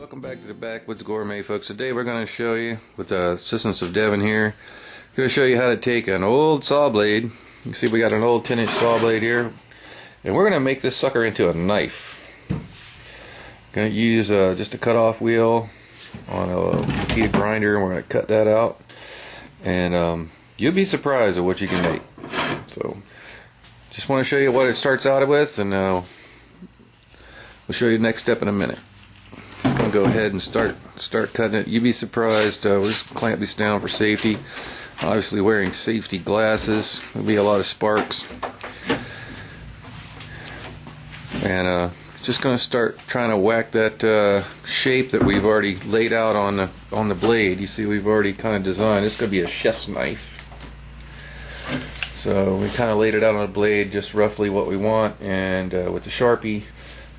Welcome back to the Backwoods Gourmet, folks. Today we're going to show you, with the assistance of Devin here, going to show you how to take an old saw blade. You see we got an old 10-inch saw blade here, and we're going to make this sucker into a knife. Going to use just a cut-off wheel on a heated grinder, and we're going to cut that out, and you'll be surprised at what you can make. So just want to show you what it starts out with, and we'll show you the next step in a minute. I'm going to go ahead and start cutting it. You'd be surprised. We're just clamp these down for safety. Obviously wearing safety glasses. There'll be a lot of sparks. And just going to start trying to whack that shape that we've already laid out on the blade. You see we've already kind of designed. This is going to be a chef's knife. So we kind of laid it out on the blade just roughly what we want, and with the Sharpie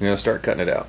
we're going to start cutting it out.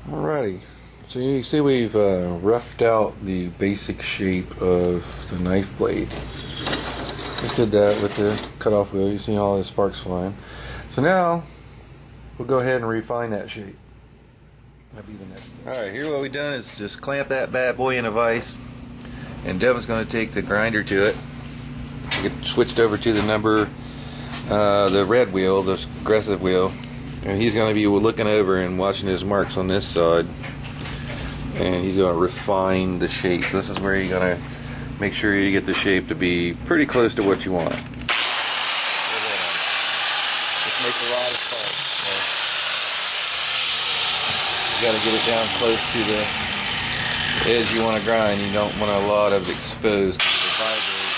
Alrighty, so you see we've roughed out the basic shape of the knife blade. Just did that with the cutoff wheel. You see all the sparks flying. So now we'll go ahead and refine that shape. That'll be the next thing. Alright, here what we've done is just clamp that bad boy in a vise, and Devin's going to take the grinder to it. We get switched over to the red wheel, the aggressive wheel. And he's going to be looking over and watching his marks on this side, and he's going to refine the shape. This is where you're going to make sure you get the shape to be pretty close to what you want. Just makes a lot of parts. So you got to get it down close to the edge you want to grind. You don't want a lot of it exposed to the vibrate,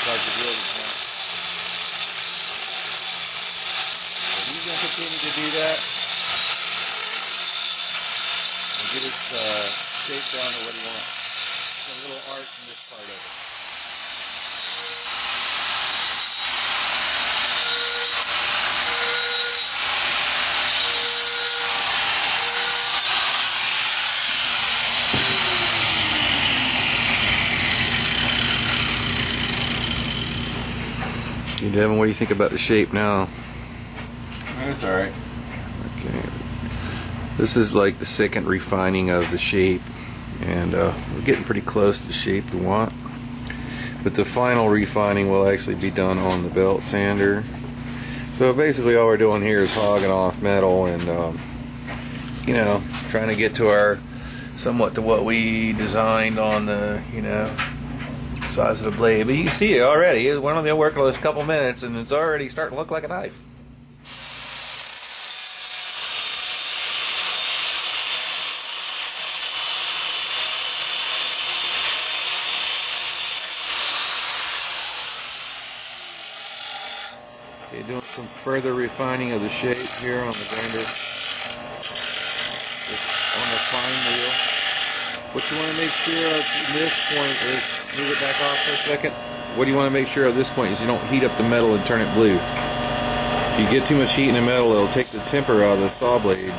because the wheel is not. Continue to do that and get its shape down to what you want. There's a little art in this part of it. Hey Devin, what do you think about the shape now? That's alright. Okay. This is like the second refining of the shape, and we're getting pretty close to the shape we want. But the final refining will actually be done on the belt sander. So basically all we're doing here is hogging off metal and you know, trying to get to our somewhat to what we designed on the, you know, size of the blade. But you can see it already. We're only working on this a couple minutes and it's already starting to look like a knife. Okay, doing some further refining of the shape here on the grinder, on the fine wheel. What you want to make sure of at this point is, move it back off for a second. What you want to make sure of this point is you don't heat up the metal and turn it blue. If you get too much heat in the metal, it'll take the temper out of the saw blade,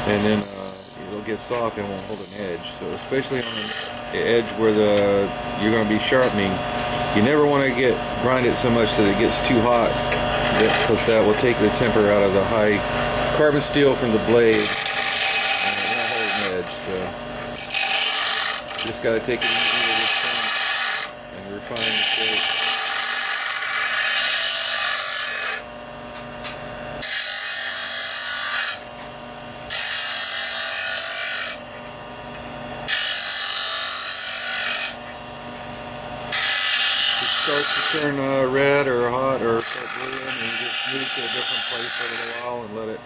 and then it'll get soft and won't hold an edge. So especially on the edge where you're going to be sharpening, you never want to grind it so much that it gets too hot, because that will take the temper out of the high carbon steel from the blade and it won't hold an edge. So just got to take it easy with this thing and refine the shape. Starts to turn red or hot or start blue, and you just move to a different place for a little while and let it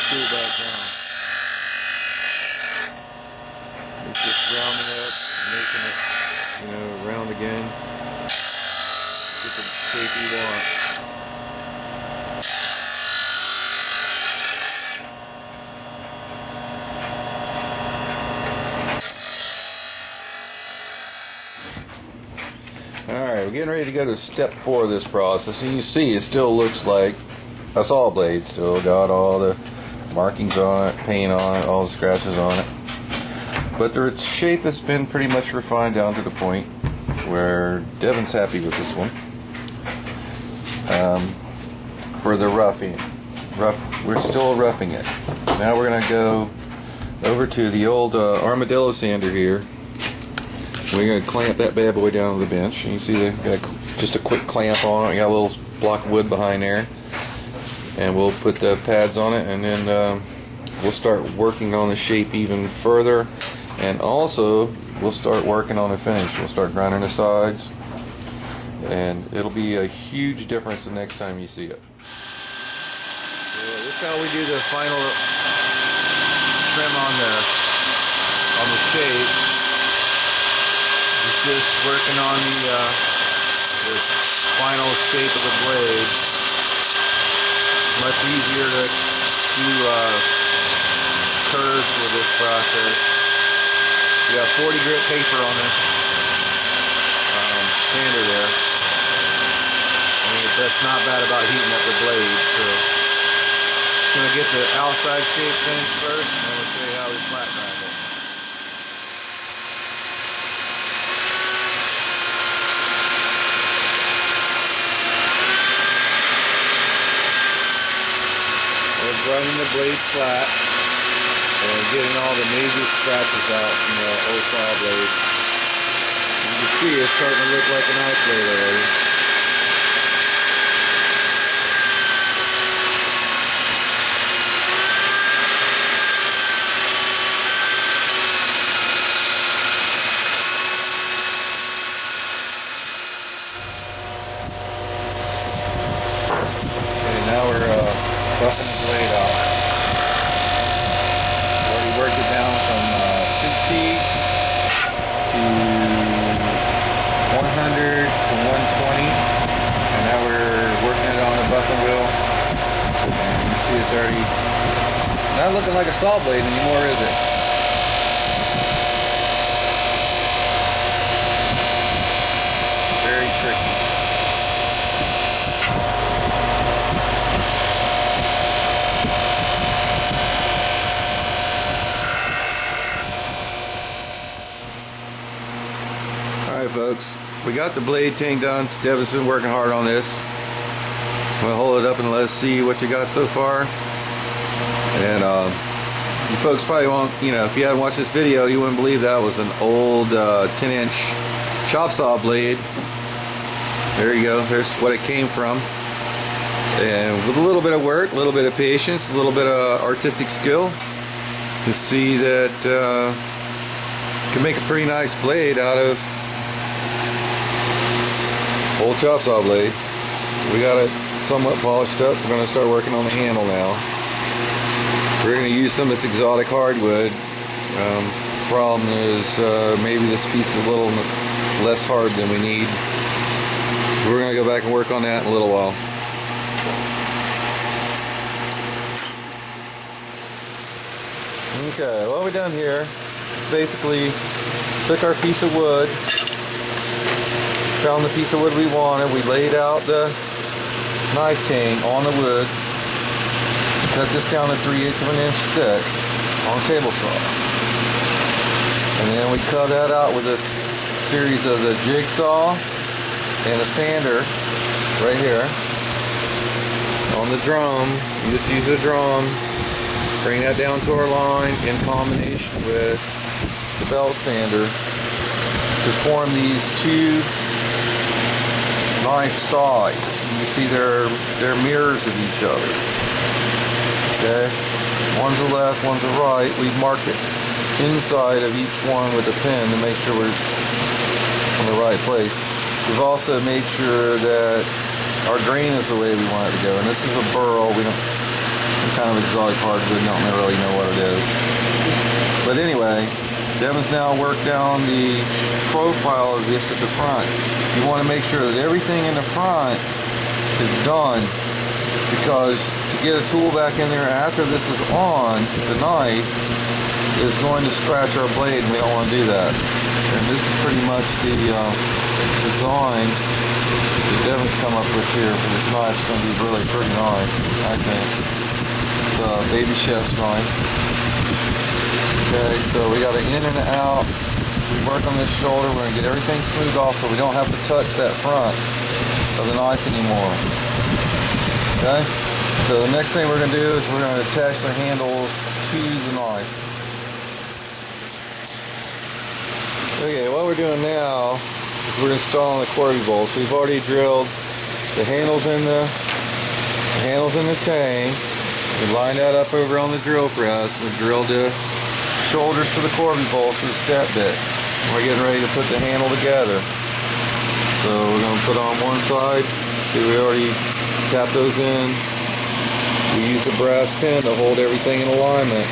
cool back down. It's just rounding up, making it, you know, round again. Get the shape you want. Alright, we're getting ready to go to step 4 of this process. And you see it still looks like a saw blade. Still got all the markings on it, paint on it, all the scratches on it. But its shape has been pretty much refined down to the point where Devin's happy with this one. For the roughing. We're still roughing it. Now we're going to go over to the old armadillo sander here. We're going to clamp that bad boy down to the bench. And you see they got just a quick clamp on it. We got a little block of wood behind there. And we'll put the pads on it, and then we'll start working on the shape even further. And also, we'll start working on the finish. We'll start grinding the sides. And it'll be a huge difference the next time you see it. So this is how we do the final trim on the shape. It's just working on the final shape of the blade. Much easier to do curves with this process. You have 40 grit paper on this sander there. I mean, that's not bad about heating up the blade. So, just gonna get the outside shape finished first, and then we'll show you how we flat grind it. We're grinding the blade flat and getting all the major scratches out from the old saw blade. You can see it's starting to look like a knife blade already. Okay, now we're buffing the blade out. Already worked it down from 60 to 100 to 120, and now we're working it on the buffing wheel. And you see it's already not looking like a saw blade anymore, is it? Very tricky. Alright folks, we got the blade tank done. Devin's been working hard on this. I'm going to hold it up and let us see what you got so far. And you folks probably won't, if you hadn't watched this video, you wouldn't believe that was an old 10-inch chop saw blade. There you go, there's what it came from. And with a little bit of work, a little bit of patience, a little bit of artistic skill, you see that you can make a pretty nice blade out of old chop saw blade. We got it somewhat polished up. We're going to start working on the handle now. We're going to use some of this exotic hardwood. Problem is maybe this piece is a little less hard than we need. We're going to go back and work on that in a little while. Okay, what we've done here, basically took our piece of wood, found the piece of wood we wanted, we laid out the knife tang on the wood, cut this down to 3/8 of an inch thick on a table saw. And then we cut that out with this series of the jigsaw and a sander right here. On the drum, you just use the drum, bring that down to our line in combination with the belt sander to form these two knife sides. You see they're mirrors of each other. Okay, one's the left, one's the right. We've marked it inside of each one with a pin to make sure we're in the right place. We've also made sure that our grain is the way we want it to go. And this is a burl. We don't, some kind of exotic hardwood. Don't really know what it is. But anyway, Devin's now worked down the profile of this at the front. You want to make sure that everything in the front is done, because to get a tool back in there after this is on the knife, is going to scratch our blade, and we don't want to do that. And this is pretty much the design that Devin's come up with here for this knife. It's going to be really pretty knife, I think. It's a baby chef's knife. Okay, so we got an in and an out. We work on this shoulder. We're going to get everything smoothed off so we don't have to touch that front of the knife anymore. Okay, so the next thing we're going to do is we're going to attach the handles to the knife. Okay, what we're doing now is we're installing the corgi bolts. We've already drilled the handles in the tank. We lined that up over on the drill press. We drilled the shoulders for the corgi bolts with a step bit. We're getting ready to put the handle together. So we're going to put on one side. See, we already tapped those in. We used a brass pin to hold everything in alignment.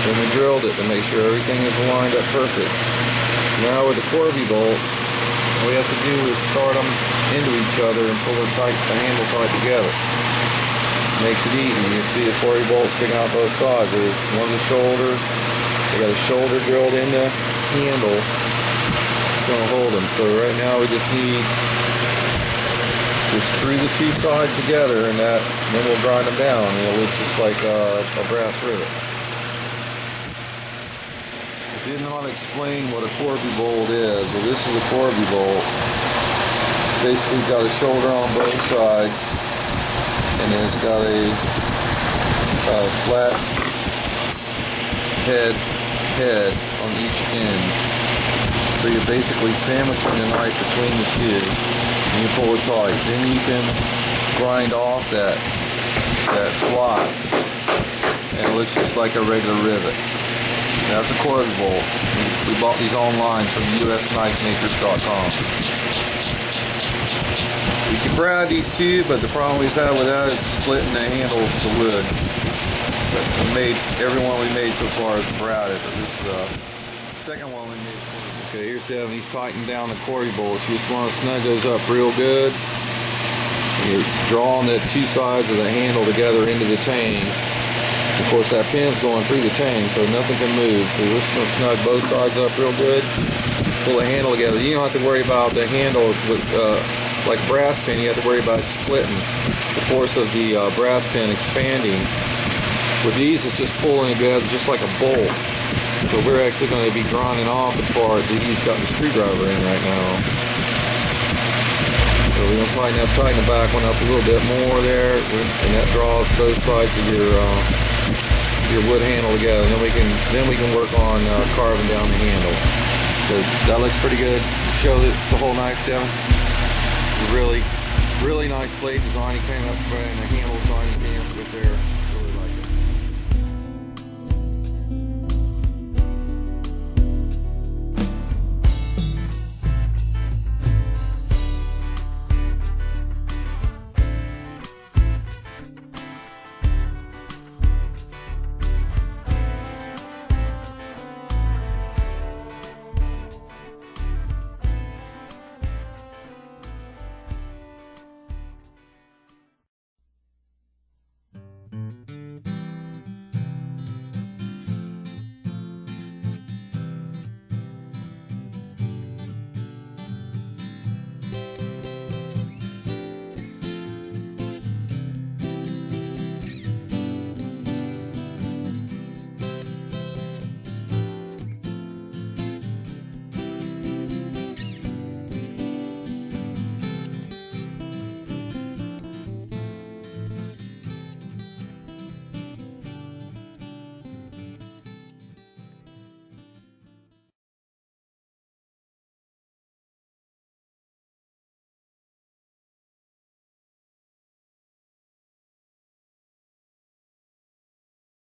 Then we drilled it to make sure everything is lined up perfect. Now with the corgi bolts, all we have to do is start them into each other and pull the handle tight together. Makes it easy. You see the corgi bolts sticking out both sides. There's one's a shoulder. They got a shoulder drilled in the handle. It's going to hold them. So right now we just need to screw the two sides together, and then we'll grind them down. It'll look just like a brass rivet. I did not explain what a corgi bolt is. Well, this is a corgi bolt. It's basically got a shoulder on both sides, and then it's got a flat head on each end. So you're basically sandwiching the knife between the two, and you pull it tight. Then you can grind off that slot, and it looks just like a regular rivet. That's a corgi bolt. We bought these online from usknifemakers.com. You can brad these too, but the problem we've had with that is splitting the handles to wood. But every one we made so far is bradded, but this is the second one we made. Okay, here's Devin. He's tightening down the corgi bolts. You just want to snug those up real good. You're drawing the two sides of the handle together into the tang. Of course, that pin's going through the tang, so nothing can move. So this is going to snug both sides up real good. Pull the handle together. You don't have to worry about the handle with like a brass pin. You have to worry about splitting. The force of the brass pin expanding. With these, it's just pulling together just like a bolt. So we're actually going to be grinding off the part that he's got the screwdriver in right now. So we're going to tighten the back one up a little bit more there, and that draws both sides of your wood handle together. And then we can work on carving down the handle. So that looks pretty good. Show that it's the whole knife, Devin. It's a really nice blade design. He came up and the handle design he came up with there.